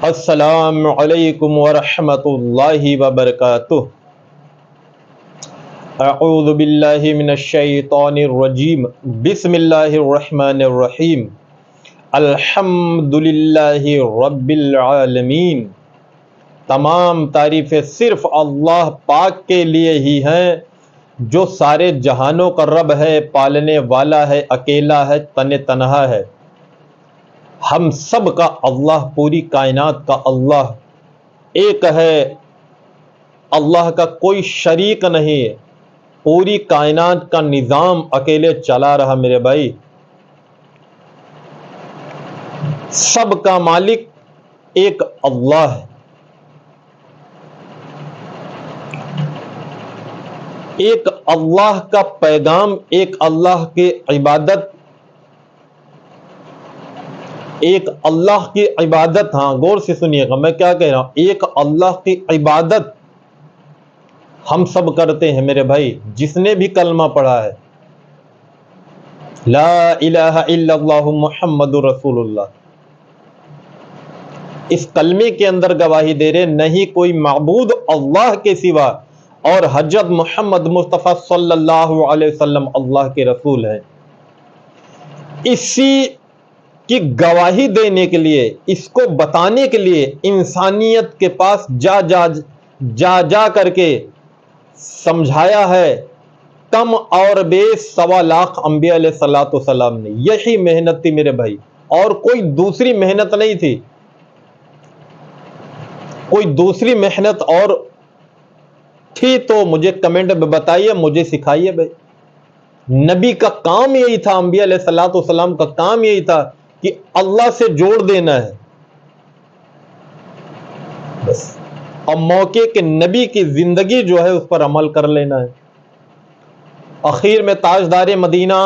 السلام علیکم ورحمۃ اللہ وبرکاتہ۔ اعوذ باللہ من الشیطان الرجیم، بسم اللہ الرحمن الرحیم، الحمد للہ رب العالمین۔ تمام تعریفیں صرف اللہ پاک کے لیے ہی ہیں جو سارے جہانوں کا رب ہے، پالنے والا ہے، اکیلا ہے، تنہا ہے۔ ہم سب کا اللہ، پوری کائنات کا اللہ ایک ہے، اللہ کا کوئی شریک نہیں ہے، پوری کائنات کا نظام اکیلے چلا رہا میرے بھائی۔ سب کا مالک ایک اللہ ہے۔ ایک اللہ کا پیغام، ایک اللہ کی عبادت، ایک اللہ کی عبادت، ہاں غور سے سنیے گا میں کیا کہہ رہا ہوں۔ ایک اللہ کی عبادت ہم سب کرتے ہیں میرے بھائی، جس نے بھی کلمہ پڑھا ہے، لا الہ الا اللہ محمد رسول اللہ، اس کلمے کے اندر گواہی دے رہے نہیں کوئی معبود اللہ کے سوا، اور حضرت محمد مصطفیٰ صلی اللہ علیہ وسلم اللہ کے رسول ہیں۔ اسی کی گواہی دینے کے لیے، اس کو بتانے کے لیے انسانیت کے پاس جا کر کے سمجھایا ہے کم اور بیش 1.25 انبیاء علیہ الصلوۃ والسلام نے۔ یہی محنت تھی میرے بھائی، اور کوئی دوسری محنت نہیں تھی۔ کوئی دوسری محنت اور تھی تو مجھے کمنٹ میں بتائیے، مجھے سکھائیے بھائی۔ نبی کا کام یہی تھا، انبیاء علیہ الصلوۃ والسلام کا کام یہی تھا کہ اللہ سے جوڑ دینا ہے بس، اور موقع کے نبی کی زندگی جو ہے اس پر عمل کر لینا ہے۔ اخیر میں تاجدار مدینہ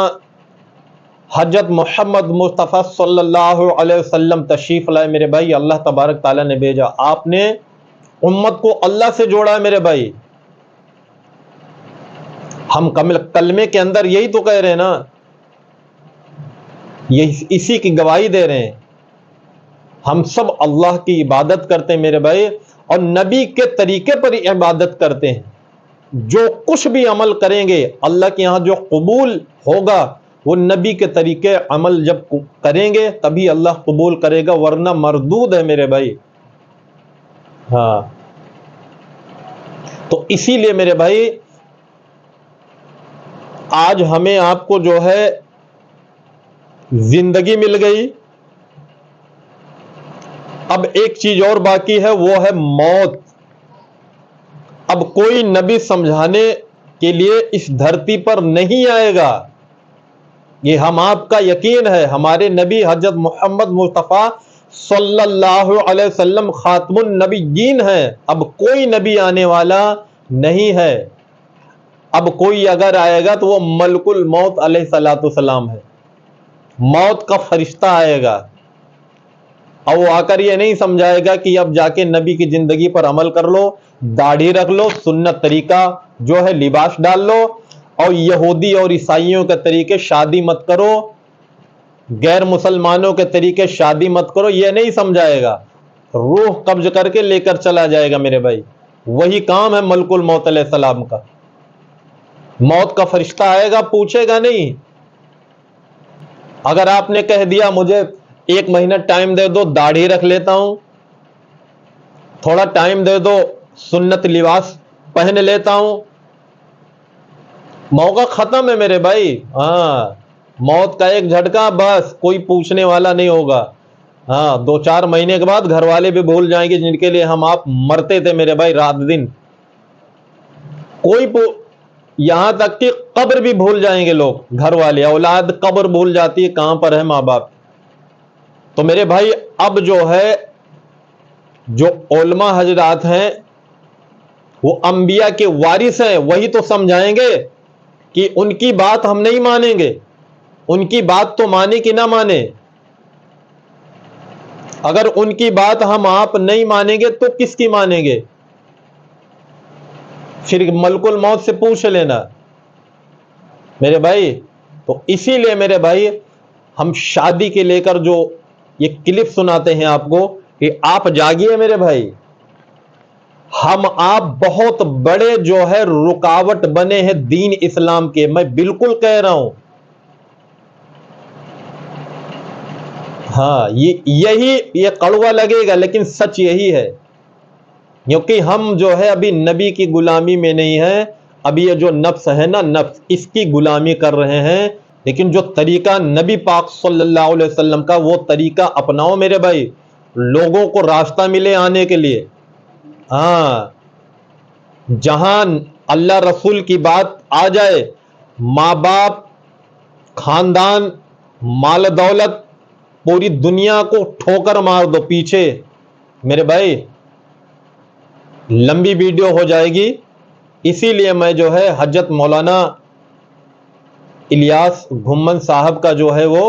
حضرت محمد مصطفیٰ صلی اللہ علیہ وسلم تشریف لائے میرے بھائی۔ اللہ تبارک تعالیٰ نے بھیجا، آپ نے امت کو اللہ سے جوڑا ہے میرے بھائی۔ ہم کلمے کے اندر یہی تو کہہ رہے ہیں نا، اسی کی گواہی دے رہے ہیں۔ ہم سب اللہ کی عبادت کرتے ہیں میرے بھائی، اور نبی کے طریقے پر ہی عبادت کرتے ہیں۔ جو کچھ بھی عمل کریں گے اللہ کے ہاں جو قبول ہوگا، وہ نبی کے طریقے عمل جب کریں گے تبھی اللہ قبول کرے گا، ورنہ مردود ہے میرے بھائی۔ ہاں، تو اسی لیے میرے بھائی آج ہمیں آپ کو جو ہے زندگی مل گئی، اب ایک چیز اور باقی ہے، وہ ہے موت۔ اب کوئی نبی سمجھانے کے لیے اس دھرتی پر نہیں آئے گا، یہ ہم آپ کا یقین ہے۔ ہمارے نبی حضرت محمد مصطفیٰ صلی اللہ علیہ وسلم خاتم النبیین ہیں، اب کوئی نبی آنے والا نہیں ہے۔ اب کوئی اگر آئے گا تو وہ ملک الموت علیہ الصلوۃ والسلام ہے، موت کا فرشتہ آئے گا، اور وہ آ کر یہ نہیں سمجھائے گا کہ اب جا کے نبی کی زندگی پر عمل کر لو، داڑھی رکھ لو، سنت طریقہ جو ہے لباس ڈال لو، اور یہودی اور عیسائیوں کے طریقے شادی مت کرو، غیر مسلمانوں کے طریقے شادی مت کرو، یہ نہیں سمجھائے گا۔ روح قبض کر کے لے کر چلا جائے گا میرے بھائی، وہی کام ہے ملک الموت علیہ السلام کا۔ موت کا فرشتہ آئے گا، پوچھے گا نہیں۔ اگر آپ نے کہہ دیا مجھے 1 مہینہ ٹائم دے دو، داڑھی رکھ لیتا ہوں، تھوڑا ٹائم دے دو، سنت لباس پہن لیتا ہوں، موقع ختم ہے میرے بھائی۔ ہاں، موت کا ایک جھٹکا، بس کوئی پوچھنے والا نہیں ہوگا۔ ہاں، 2-4 مہینے کے بعد گھر والے بھی بھول جائیں گے جن کے لیے ہم آپ مرتے تھے میرے بھائی رات دن۔ یہاں تک کہ قبر بھی بھول جائیں گے لوگ، گھر والے، اولاد قبر بھول جاتی ہے کہاں پر ہے ماں باپ۔ تو میرے بھائی اب جو ہے جو علماء حضرات ہیں وہ انبیاء کے وارث ہیں، وہی تو سمجھائیں گے کہ ان کی بات ہم نہیں مانیں گے۔ ان کی بات تو مانے کہ نہ مانے، اگر ان کی بات ہم آپ نہیں مانیں گے تو کس کی مانیں گے؟ پھر ملک الموت سے پوچھ لینا میرے بھائی۔ تو اسی لیے میرے بھائی ہم شادی کے لے کر جو یہ کلپ سناتے ہیں آپ کو، کہ آپ جاگیے میرے بھائی، ہم آپ بہت بڑے جو ہے رکاوٹ بنے ہیں دین اسلام کے، میں بالکل کہہ رہا ہوں۔ ہاں یہ کڑوا لگے گا لیکن سچ یہی ہے، کیونکہ ہم جو ہے ابھی نبی کی غلامی میں نہیں ہیں، ابھی یہ جو نفس ہے نا، نفس، اس کی غلامی کر رہے ہیں۔ لیکن جو طریقہ نبی پاک صلی اللہ علیہ وسلم کا، وہ طریقہ اپناؤ میرے بھائی، لوگوں کو راستہ ملے آنے کے لیے۔ ہاں، جہاں اللہ رسول کی بات آ جائے، ماں باپ، خاندان، مال دولت، پوری دنیا کو ٹھوکر مار دو پیچھے میرے بھائی، لمبی ویڈیو ہو جائے گی۔ اسی لیے میں جو ہے حضرت مولانا الیاس گھمن صاحب کا جو ہے وہ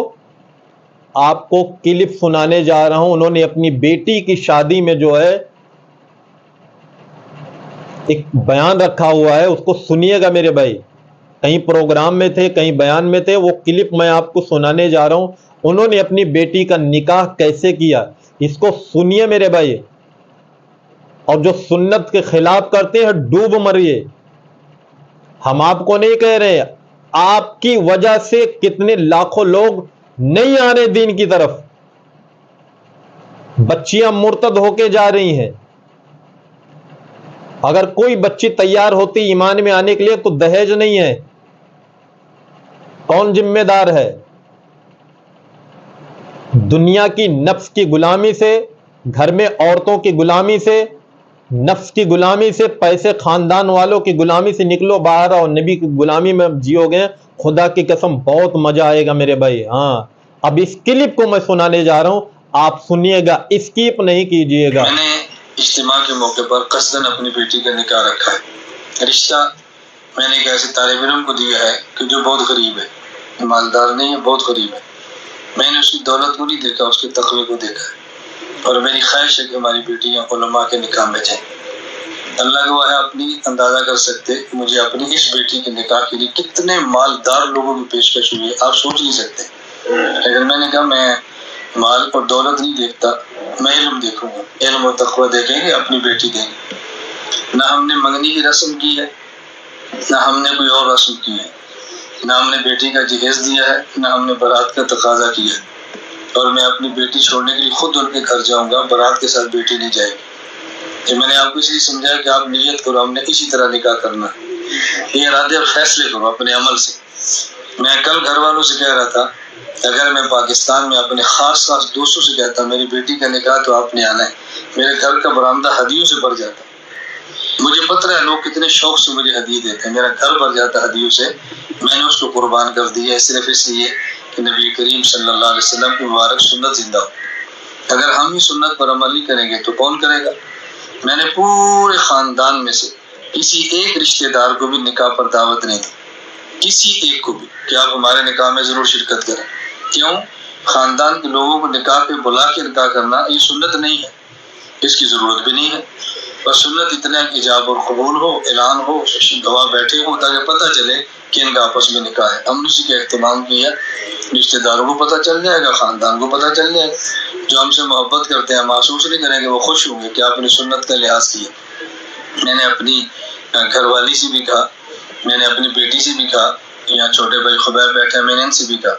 آپ کو کلپ سنانے جا رہا ہوں۔ انہوں نے اپنی بیٹی کی شادی میں جو ہے ایک بیان رکھا ہوا ہے، اس کو سنیے گا میرے بھائی۔ کہیں پروگرام میں تھے، کہیں بیان میں تھے، وہ کلپ میں آپ کو سنانے جا رہا ہوں۔ انہوں نے اپنی بیٹی کا نکاح کیسے کیا، اس کو سنیے میرے بھائی۔ اور جو سنت کے خلاف کرتے ہیں ڈوب مریے۔ ہم آپ کو نہیں کہہ رہے، آپ کی وجہ سے کتنے لاکھوں لوگ نہیں آ رہے دین کی طرف، بچیاں مرتد ہو کے جا رہی ہیں۔ اگر کوئی بچی تیار ہوتی ایمان میں آنے کے لیے تو دہیج نہیں ہے، کون ذمہ دار ہے؟ دنیا کی نفس کی غلامی سے، گھر میں عورتوں کی غلامی سے، نفس کی غلامی سے، پیسے خاندان والوں کی غلامی سے نکلو باہر، اور نبی کی غلامی میں جیو گے، خدا کی قسم بہت مزہ آئے گا میرے بھائی۔ ہاں، اب اس کلپ کو میں سنانے جا رہا ہوں، آپ سنیے گا، اسکیپ نہیں کیجیے گا۔ میں نے اجتماع کے موقع پر قصداً اپنی بیٹی کا نکاح رکھا ہے۔ رشتہ میں نے ایک ایسے طالب علم کو دیا ہے کہ جو بہت غریب ہے، مالدار نہیں ہے، بہت غریب ہے۔ میں نے اس کی دولت کو نہیں دیکھا، اس کے تقوی کو دیکھا ہے، اور میری خواہش ہے کہ ہماری بیٹیاں علماء کے نکاح میں جائیں۔ اللہ گواہ ہے، اپنی اندازہ کر سکتے مجھے اپنی اس بیٹی کے نکاح کے لیے کتنے مالدار لوگوں کی پیشکش ہوئی ہے، آپ سوچ نہیں سکتے۔ لیکن میں نے کہا میں مال اور دولت نہیں دیکھتا، میں علم دیکھوں گا، علم و تقوی دیکھیں گے، اپنی بیٹی دیں گے۔ نہ ہم نے منگنی کی رسم کی ہے، نہ ہم نے کوئی اور رسم کی ہے، نہ ہم نے بیٹی کا جہیز دیا ہے، نہ ہم نے بارات کا تقاضا کیا ہے۔ اور میں اپنی بیٹی چھوڑنے کے لیے خود ان کے گھر جاؤں گا، بارات کے ساتھ بیٹی نہیں جائے گی۔ یہ میں نے آپ کو اس لیے سمجھایا کہ آپ نیت کرو، ہم نے اسی طرح نکاح کرنا ہے۔ یہ ارادے اور فیصلے کرو اپنے عمل سے۔ میں کل گھر والوں سے کہہ رہا تھا، اگر میں پاکستان میں اپنے خاص دوستوں سے کہتا میری بیٹی کا نکاح تو آپ نے آنا ہے، میرے گھر کا برآمدہ ہدیوں سے بھر جاتا۔ مجھے پتہ ہے لوگ کتنے شوق سے مجھے ہدیے دیتے ہیں، میرا گھر بھر جاتا ہدیوں سے۔ میں نے اس کو قربان کر دیا ہے، صرف اس لیے کہ نبی کریم صلی اللہ علیہ وسلم کی مبارک سنت زندہ ہو۔ اگر ہم ہی سنت پر عمل نہیں کریں گے تو کون کرے گا؟ میں نے پورے خاندان میں سے کسی ایک رشتہ دار کو بھی نکاح پر دعوت نہیں دی، کسی ایک کو بھی، کہ آپ ہمارے نکاح میں ضرور شرکت کریں۔ کیوں؟ خاندان کے لوگوں کو نکاح پہ بلا کے نکاح کرنا یہ سنت نہیں ہے، اس کی ضرورت بھی نہیں ہے۔ بس سنت اتنا کہ ایجاب اور قبول ہو، اعلان ہو، گواہ بیٹھے ہوں تاکہ پتہ چلے کہ ان کا آپس میں نکاح ہے۔ ہم نے اسی کا اہتمام کیا، رشتہ داروں کو پتہ چل جائے گا، خاندان کو پتہ چل جائے گا، جو ہم سے محبت کرتے ہیں محسوس نہیں کریں گے، وہ خوش ہوں گے کہ آپ نے سنت کا لحاظ کیا۔ میں نے اپنی گھر والی سے بھی کہا، میں نے اپنی بیٹی سے بھی کہا، یہاں چھوٹے بھائی خبیر بیٹھے ہیں، میں نے ان سے بھی کہا،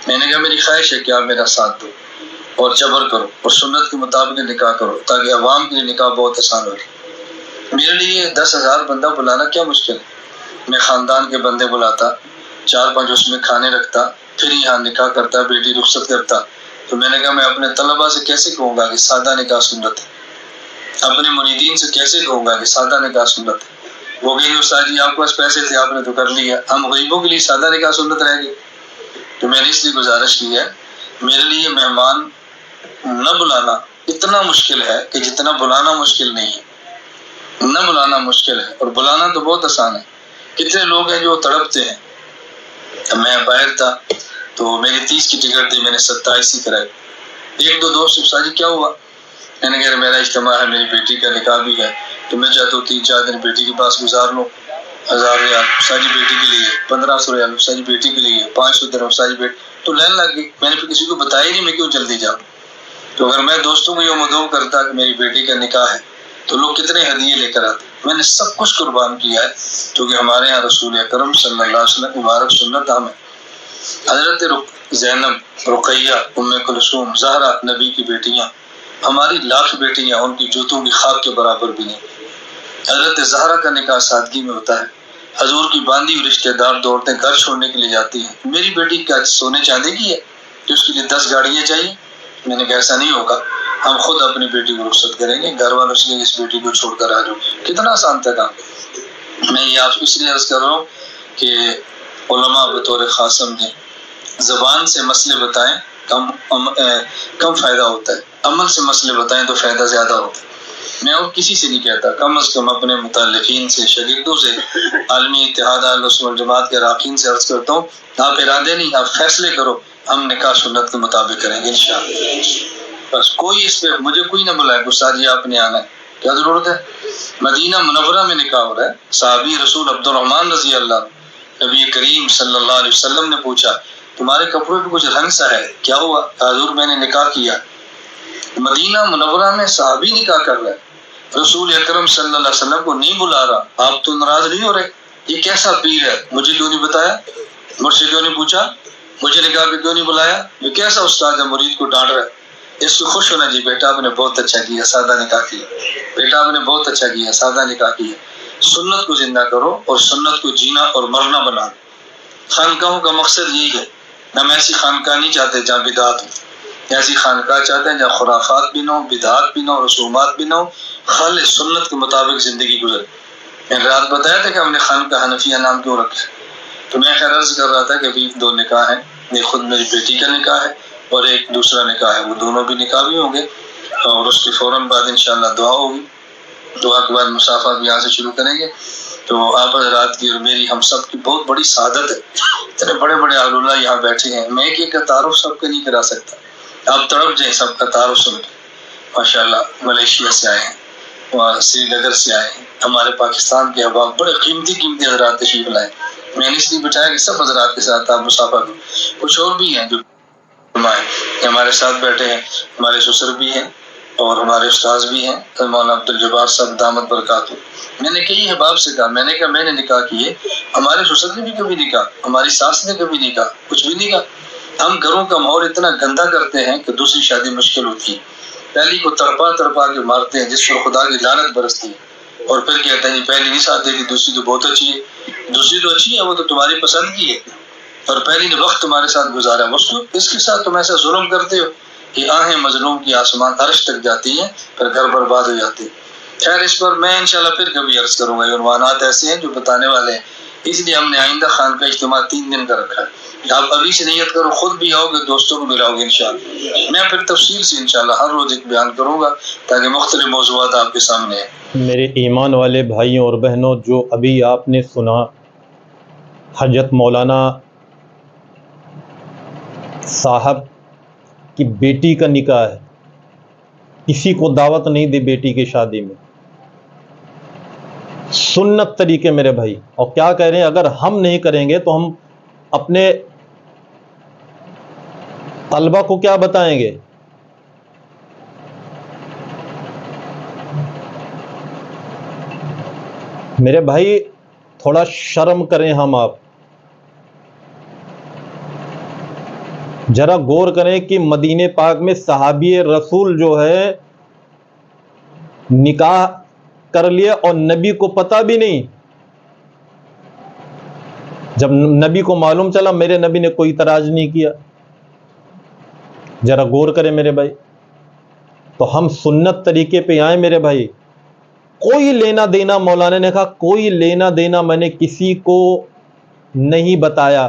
میں نے کہا میری خواہش ہے کہ آپ میرا ساتھ دو اور جبر کرو اور سنت کے مطابق نکاح کرو تاکہ عوام کے لیے نکاح بہت آسان ہو جائے۔ میرے لیے 10,000 بندہ بلانا کیا مشکل ہے، میں خاندان کے بندے بلاتا، 4-5 اس میں کھانے رکھتا، پھر یہاں نکاح کرتا، بیٹی رخصت کرتا۔ تو میں نے کہا میں اپنے طلباء سے کیسے کہوں گا کہ سادہ نکاح سنت ہے، اپنے مریدین سے کیسے کہوں گا کہ سادہ نکاح سنت ہے؟ وہ کہیں گے استاد جی آپ کے پاس پیسے تھے آپ نے تو کر لیا، ہم غریبوں کے لیے سادہ نکاح سنت رہ گئی۔ تو میں نے اس لیے گزارش کی ہے، میرے لیے مہمان نہ بلانا اتنا مشکل ہے کہ جتنا بلانا مشکل نہیں ہے۔ نہ بلانا مشکل ہے اور بلانا تو بہت آسان ہے۔ کتنے لوگ ہیں جو تڑپتے ہیں۔ میں باہر تھا تو میری 30 کی ٹکٹ تھی، میں نے 27 ہی کرائی۔ 1-2 دوست سے استاد جی کیا ہوا؟ میں نے کہا میرا اجتماع ہے، میری بیٹی کا نکاح بھی ہے، تو میں چاہتا ہوں 3-4 دن بیٹی کے پاس گزار لوں۔ 1000 ریال استاد جی بیٹی کے لیے، 1500 ریال استاد جی بیٹی کے لیے، 500 درہم استاد جی بیٹی، تو لائن لگ گئی۔ میں نے پھر کسی کو بتایا ہی نہیں میں کیوں جلدی جاؤں۔ تو اگر میں دوستوں کو یوم دو کرتا کہ میری بیٹی کا نکاح ہے تو لوگ کتنے ہدیے لے کر آتے. میں نے سب کچھ قربان کیا ہے کیونکہ ہمارے یہاں رسول اکرم صلی اللہ علیہ وسلم کی مبارک سنت ہمیں. حضرت زینب، رقیہ، ام کلثوم، زہرا نبی کی بیٹیاں، ہماری لاکھ بیٹیاں، ان کی جوتوں کی خاک کے برابر بھی نہیں. حضرت زہرا کا نکاح سادگی میں ہوتا ہے. حضور کی باندھی ہوئی رشتہ دار عورتیں گھر چھوڑنے کے لیے جاتی ہیں. میری بیٹی کیا سونے چاندی کی ہے کہ اس کے لیے 10 گاڑیاں چاہیے؟ میں نے کہا ایسا نہیں ہوگا، ہم خود اپنی بیٹی کو رخصت کریں گے، گھر والوں سے اس بیٹی کو چھوڑ کر آ جاؤ. کتنا آسان تھا کام. میں یہ آپ اس لیے عرض کر رہا ہوں کہ علماء بطور خاص سمجھیں، زبان سے مسئلے بتائیں کم فائدہ ہوتا ہے، عمل سے مسئلے بتائیں تو فائدہ زیادہ ہوتا ہے. میں اور کسی سے نہیں کہتا، کم از کم اپنے متعلقین سے، شاگردوں سے، عالمی اتحاد اہل سنت والجماعت کے اراکین سے عرض کرتا ہوں، آپ ارادے نہیں، آپ فیصلے کرو، ہم نکاح سنت کے مطابق کریں گے انشاءاللہ. بس کوئی اس پہ مجھے کوئی نہ بلائے گسا جی آپ نے آنا ہے، کیا ضرورت ہے؟ مدینہ منورہ میں نکاح ہو رہا ہے. صحابی رسول عبد الرحمن رضی اللہ عنہ، نبی کریم صلی اللہ علیہ وسلم نے پوچھا تمہارے کپڑوں پہ کچھ رنگ سا ہے، کیا ہوا؟ حضور میں نے نکاح کیا. مدینہ منورہ میں صحابی نکاح کر رہا ہے، رسول اکرم صلی اللہ علیہ وسلم کو نہیں بلا رہا. آپ تو ناراض نہیں ہو رہے؟ یہ کیسا پیر ہے، مجھے کیوں نہیں بتایا، مجھ سے کیوں نہیں پوچھا، مجھے نکاح پہ کیوں نہیں بلایا؟ یہ کیسا استاد ہے مرید کو ڈانٹ رہا ہے. اس کو خوش ہونا جی، بیٹا آپ نے بہت اچھا کیا، سادہ نکاح کیا، بیٹا آپ نے بہت اچھا کیا، سادہ نکاح کیا. سنت کو زندہ کرو اور سنت کو جینا اور مرنا بنا. خانقاہوں کا مقصد یہی ہے. ہم ایسی خانقاہ نہیں چاہتے جہاں بدعات ہو، ایسی خانقاہ چاہتے ہیں جہاں خرافات بھی نہ ہو، بدعات بھی نہ ہو، رسومات بھی نہ ہو، خالص سنت کے مطابق زندگی گزر. میں نے رات بتایا تھا کہ ہم نے خانقاہ حنفیہ نام کیوں رکھا. تو میں خیر عرض کر رہا تھا کہ ابھی 2 نکاح ہیں، ایک خود میری بیٹی کا نکاح ہے اور ایک دوسرا نکاح ہے. وہ دونوں بھی نکاح بھی ہوں گے اور اس کے فوراً بعد انشاءاللہ دعا ہوگی. دعا کے بعد مسافہ بھی یہاں سے شروع کریں گے. تو آپ حضرات کی اور میری ہم سب کی بہت بڑی سعادت ہے. اتنے بڑے بڑے اہل اللہ یہاں بیٹھے ہیں، میں ایک کا تعارف سب کا نہیں کرا سکتا. آپ تڑپ جائیں سب کا تعارف سن کے. ماشاءاللہ ملیشیا سے آئے ہیں، وہاں سری نگر سے آئے ہیں، ہمارے پاکستان کے احباب بڑے قیمتی حضرات تشریف لائے. میں نے اس لیے بتایا کہ سب حضرات کے ساتھ آپ مسافہ کریں. کچھ اور بھی ہیں جو ہمارے ساتھ بیٹھے ہیں، ہمارے سسر بھی ہیں اور ہمارے استاذ بھی ہیں، مولانا عبد الجبار صاحب دامت برکاتہ. میں نے کئی احباب سے کہا، میں نے کہا میں نے نکاح کیے، ہمارے سسر نے بھی کبھی نکاح، ہماری ساس نے کبھی نکاح، کچھ بھی نہیں کہا. ہم گھروں کا ماحول اتنا گندا کرتے ہیں کہ دوسری شادی مشکل ہوتی ہے. پہلی کو تڑپا تڑپا کے مارتے ہیں جس پر خدا کی لعنت برستی ہے، اور پھر کہتے ہیں پہلی نہیں ساتھ دے گی، دوسری تو بہت اچھی ہے. دوسری تو اچھی ہے، وہ تو تمہاری پسند کی ہے، اور پہلی نے وقت تمہارے ساتھ گزارا، اس کے ساتھ تم ایسا ظلم کرتے ہو کہ آہیں مظلوم کی آسمان عرش تک جاتی ہیں، پھر گھر برباد ہو جاتے ہیں. خیر اس پر میں انشاءاللہ پھر کبھی عرض کروں گا. یہ عنوانات ایسے ہیں جو بتانے والے ہیں، اس لیے ہم نے آئندہ خان کا اجتماع 3 دن کا رکھا ہے. آپ ابھی سے نیت کرو، خود بھی آؤ گے، دوستوں کو بلاؤ گے انشاءاللہ. میں پھر تفصیل سے انشاءاللہ ہر روز ایک بیان کروں گا تاکہ مختلف موضوعات آپ کے سامنے ہیں. میرے ایمان والے بھائیوں اور بہنوں، جو ابھی آپ نے سنا حضرت مولانا صاحب کی بیٹی کا نکاح ہے. کسی کو دعوت نہیں دی بیٹی کی شادی میں، سنت طریقے میرے بھائی. اور کیا کہہ رہے ہیں، اگر ہم نہیں کریں گے تو ہم اپنے طلبہ کو کیا بتائیں گے؟ میرے بھائی تھوڑا شرم کریں. ہم آپ ذرا غور کریں کہ مدینہ پاک میں صحابی رسول جو ہے نکاح کر لیا اور نبی کو پتہ بھی نہیں. جب نبی کو معلوم چلا، میرے نبی نے کوئی اعتراض نہیں کیا. ذرا غور کریں میرے بھائی. تو ہم سنت طریقے پہ آئیں میرے بھائی. کوئی لینا دینا، مولانا نے کہا کوئی لینا دینا میں نے کسی کو نہیں بتایا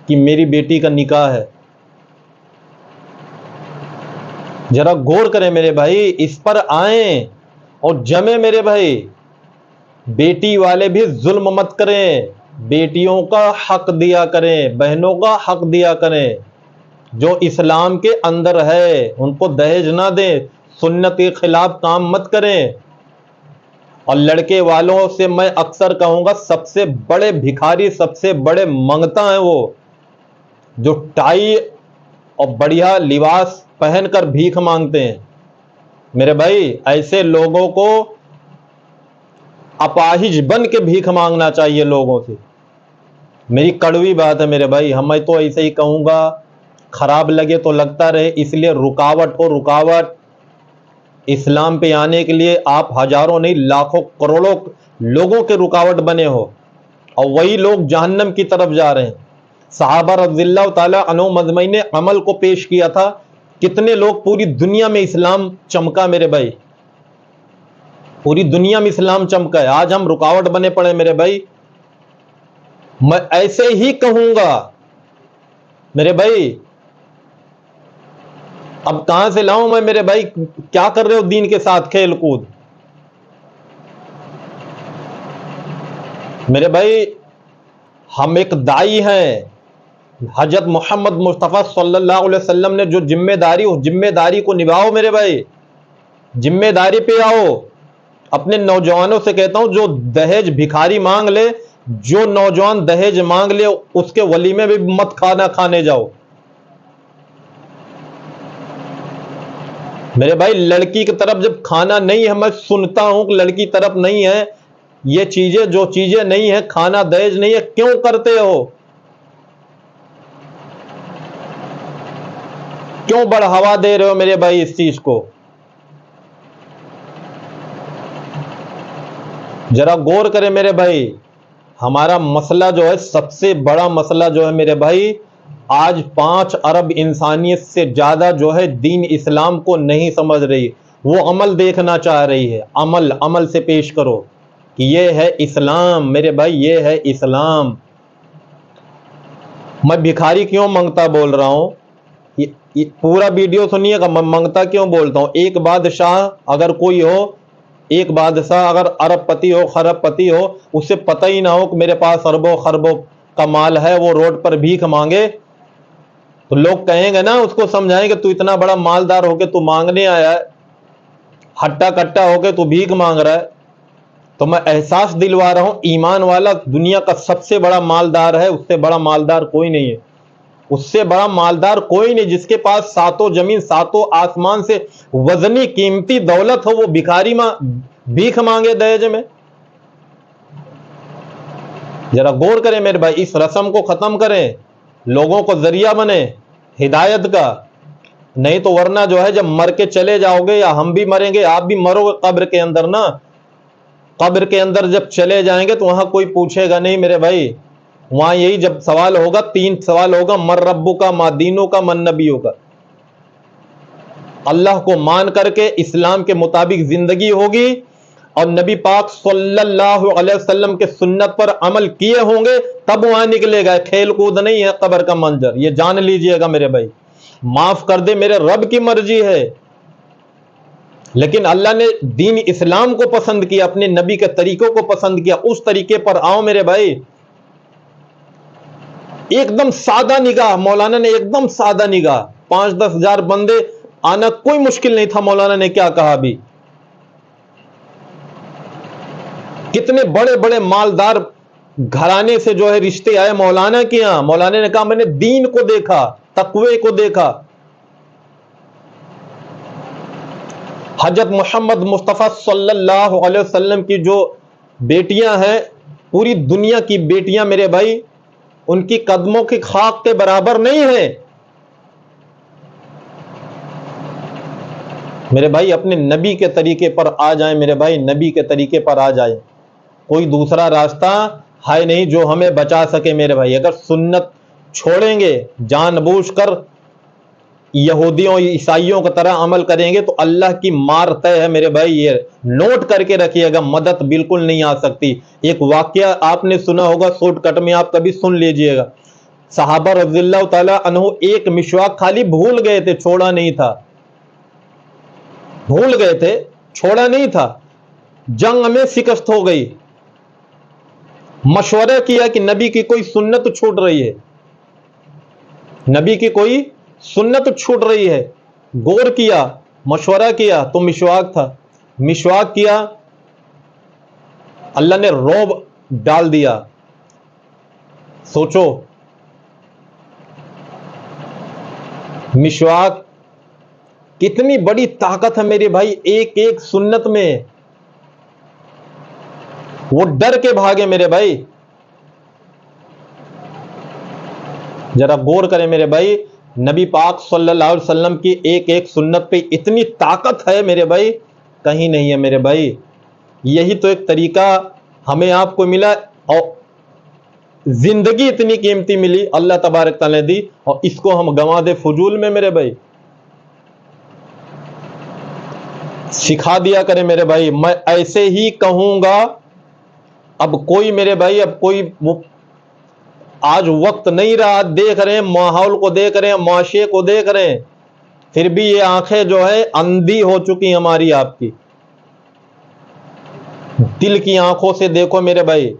کہ میری بیٹی کا نکاح ہے. ذرا غور کریں میرے بھائی، اس پر آئیں اور جمیں میرے بھائی. بیٹی والے بھی ظلم مت کریں، بیٹیوں کا حق دیا کریں، بہنوں کا حق دیا کریں. جو اسلام کے اندر ہے ان کو دہیج نہ دیں، سنت کے خلاف کام مت کریں. اور لڑکے والوں سے میں اکثر کہوں گا، سب سے بڑے بھکاری، سب سے بڑے منگتا ہیں وہ جو ٹائی اور بڑھیا لباس پہن کر بھیک مانگتے ہیں. میرے بھائی ایسے لوگوں کو اپاہج بن کے بھیک مانگنا چاہیے لوگوں سے. میری کڑوی بات ہے میرے بھائی, میں تو ایسے ہی کہوں گا, خراب لگے تو لگتا رہے, اس لیے رکاوٹ ہو رکاوٹ. اسلام پہ آنے کے لیے آپ ہزاروں نہیں لاکھوں کروڑوں لوگوں کے رکاوٹ بنے ہو, اور وہی لوگ جہنم کی طرف جا رہے ہیں. صحابہ رضی اللہ تعالیٰ عنہم اجمعین نے عمل کو پیش کیا تھا, کتنے لوگ پوری دنیا میں اسلام چمکا میرے بھائی, پوری دنیا میں اسلام چمکا ہے. آج ہم رکاوٹ بنے پڑے میرے بھائی. میں ایسے ہی کہوں گا میرے بھائی, اب کہاں سے لاؤں میں میرے بھائی, کیا کر رہے ہو دین کے ساتھ کھیل کود. میرے بھائی ہم ایک دائی ہیں, حضرت محمد مصطفیٰ صلی اللہ علیہ وسلم نے جو ذمہ داری, اس ذمہ داری کو نبھاؤ میرے بھائی, ذمہ داری پہ آؤ. اپنے نوجوانوں سے کہتا ہوں جو دہیج بھکاری مانگ لے, جو نوجوان دہیج مانگ لے اس کے ولیمے میں بھی مت کھانا کھانے جاؤ. میرے بھائی لڑکی کی طرف جب کھانا نہیں ہے, میں سنتا ہوں کہ لڑکی طرف نہیں ہے, یہ چیزیں جو چیزیں نہیں ہیں, کھانا دہیج نہیں ہے, کیوں کرتے ہو, کیوں بڑھاوا دے رہے ہو میرے بھائی اس چیز کو. ذرا غور کریں میرے بھائی. ہمارا مسئلہ جو ہے, سب سے بڑا مسئلہ جو ہے میرے بھائی, آج 5 ارب انسانیت سے زیادہ جو ہے دین اسلام کو نہیں سمجھ رہی. وہ عمل دیکھنا چاہ رہی ہے, عمل سے پیش کرو کہ یہ ہے اسلام میرے بھائی, یہ ہے اسلام. میں بھکاری کیوں منگتا بول رہا ہوں, پورا ویڈیو سنیے گا میں منگتا کیوں بولتا ہوں. ایک بادشاہ اگر کوئی ہو, ایک بادشاہ اگر ارب پتی ہو خرب پتی ہو, اسے پتہ ہی نہ ہو کہ میرے پاس اربوں خربوں کا مال ہے, وہ روڈ پر بھیک مانگے, تو لوگ کہیں گے نا, اس کو سمجھائیں کہ تو اتنا بڑا مالدار ہو کے تو مانگنے آیا ہے, ہٹا کٹا ہو کے تو بھیک مانگ رہا ہے. تو میں احساس دلوا رہا ہوں, ایمان والا دنیا کا سب سے بڑا مالدار ہے, اس سے بڑا مالدار کوئی نہیں ہے, اس سے بڑا مالدار کوئی نہیں. جس کے پاس 7 زمین 7 آسمان سے وزنی قیمتی دولت ہو, وہ بھکاری بھیک مانگے دہیج میں. ذرا غور کریں میرے بھائی, اس رسم کو ختم کریں, لوگوں کو ذریعہ بنے ہدایت کا. نہیں تو ورنہ جو ہے جب مر کے چلے جاؤ گے, یا ہم بھی مریں گے, آپ بھی مرو گے قبر کے اندر نا, قبر کے اندر جب چلے جائیں گے تو وہاں کوئی پوچھے گا نہیں میرے بھائی. وہاں یہی جب سوال ہوگا, 3 سوال ہوگا, من ربو کا, ما دینو کا, من نبیو کا. اللہ کو مان کر کے اسلام کے مطابق زندگی ہوگی, اور نبی پاک صلی اللہ علیہ وسلم کے سنت پر عمل کیے ہوں گے, تب وہاں نکلے گا. کھیل کود نہیں ہے قبر کا منظر, یہ جان لیجئے گا میرے بھائی. معاف کر دے, میرے رب کی مرضی ہے, لیکن اللہ نے دین اسلام کو پسند کیا, اپنے نبی کے طریقوں کو پسند کیا, اس طریقے پر آؤ میرے بھائی. ایک دم سادہ نگاہ, مولانا نے ایک دم سادہ نگاہ, 5-10 ہزار بندے آنا کوئی مشکل نہیں تھا. مولانا نے کیا کہا بھی, کتنے بڑے بڑے مالدار گھرانے سے جو ہے رشتے آئے مولانا کے یہاں. مولانا نے کہا میں نے دین کو دیکھا, تقوی کو دیکھا. حضرت محمد مصطفیٰ صلی اللہ علیہ وسلم کی جو بیٹیاں ہیں, پوری دنیا کی بیٹیاں میرے بھائی, ان کی قدموں کی خاک کے برابر نہیں ہیں. میرے بھائی اپنے نبی کے طریقے پر آ جائیں میرے بھائی, نبی کے طریقے پر آ جائیں. کوئی دوسرا راستہ ہے نہیں جو ہمیں بچا سکے میرے بھائی. اگر سنت چھوڑیں گے, جان بوجھ کر یہودیوں عیسائیوں کی طرح عمل کریں گے, تو اللہ کی مار طے ہے میرے بھائی. یہ نوٹ کر کے رکھیے گا, مدد بالکل نہیں آ سکتی. ایک واقعہ آپ نے سنا ہوگا, شارٹ کٹ میں آپ کبھی سن لیجئے گا. صحابہ رضی اللہ تعالی عنہ ایک مسواک خالی بھول گئے تھے, چھوڑا نہیں تھا. بھول گئے تھے, چھوڑا نہیں تھا. جنگ میں شکست ہو گئی, مشورہ کیا کہ نبی کی کوئی سنت چھوٹ رہی ہے, نبی کی کوئی سنت چھوٹ رہی ہے. غور کیا, مشورہ کیا, تو مسواک تھا. مسواک کیا, اللہ نے رعب ڈال دیا. سوچو, مسواک کتنی بڑی طاقت ہے میرے بھائی ایک ایک سنت میں. وہ ڈر کے بھاگے میرے بھائی. ذرا غور کریں میرے بھائی, نبی پاک صلی اللہ علیہ وسلم کی ایک ایک سنت پہ اتنی طاقت ہے میرے بھائی, کہیں نہیں ہے میرے بھائی. یہی تو ایک طریقہ ہمیں آپ کو ملا, اور زندگی اتنی قیمتی ملی اللہ تبارک تعالیٰ نے دی, اور اس کو ہم گنوا دے فضول میں میرے بھائی. سکھا دیا کرے میرے بھائی, میں ایسے ہی کہوں گا. اب کوئی میرے بھائی, اب کوئی آج وقت نہیں رہا, دیکھ رہے ہیں ماحول کو, دیکھ رہے ہیں معاشرے کو, دیکھ رہے ہیں, پھر بھی یہ آنکھیں جو ہے اندھی ہو چکی ہماری آپ کی. دل کی آنکھوں سے دیکھو میرے بھائی,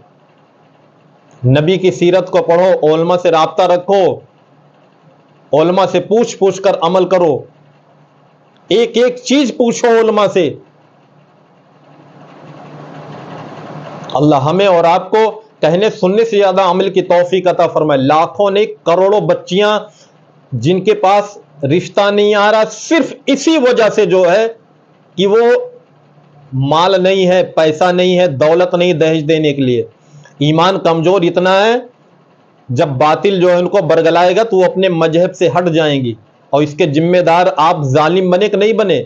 نبی کی سیرت کو پڑھو, علماء سے رابطہ رکھو, علماء سے پوچھ پوچھ کر عمل کرو, ایک ایک چیز پوچھو علماء سے. اللہ ہمیں اور آپ کو کہنے سننے سے زیادہ عمل کی توفیق عطا فرمائے. لاکھوں نہیں کروڑوں بچیاں جن کے پاس رشتہ نہیں آ رہا, صرف اسی وجہ سے جو ہے کہ وہ مال نہیں ہے, پیسہ نہیں ہے, دولت نہیں دہیج دینے کے لیے. ایمان کمزور اتنا ہے, جب باطل جو ہے ان کو برگلائے گا تو وہ اپنے مذہب سے ہٹ جائیں گی, اور اس کے ذمہ دار آپ ظالم بنے کہ نہیں بنے.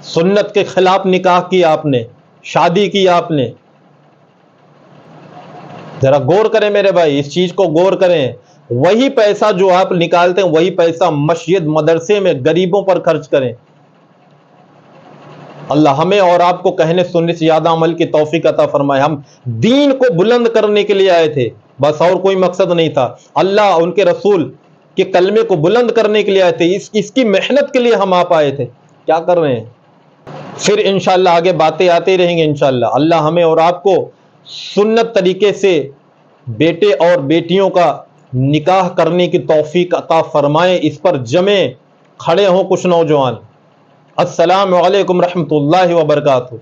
سنت کے خلاف نکاح کیا آپ نے, شادی کی آپ نے. ذرا غور کریں میرے بھائی, اس چیز کو غور کریں. وہی پیسہ جو آپ نکالتے ہیں وہی پیسہ مسجد مدرسے میں غریبوں پر خرچ کریں. اللہ ہمیں اور آپ کو کہنے سننے سے زیادہ عمل کی توفیق عطا فرمائے. ہم دین کو بلند کرنے کے لیے آئے تھے, بس اور کوئی مقصد نہیں تھا. اللہ ان کے رسول کے کلمے کو بلند کرنے کے لیے آئے تھے, اس کی محنت کے لیے ہم آپ آئے تھے. کیا کر رہے ہیں؟ پھر انشاءاللہ آگے باتیں آتے رہیں گے انشاءاللہ. اللہ ہمیں اور آپ کو سنت طریقے سے بیٹے اور بیٹیوں کا نکاح کرنے کی توفیق عطا فرمائے. اس پر جمیں کھڑے ہوں کچھ نوجوان. السلام علیکم رحمۃ اللہ وبرکاتہ.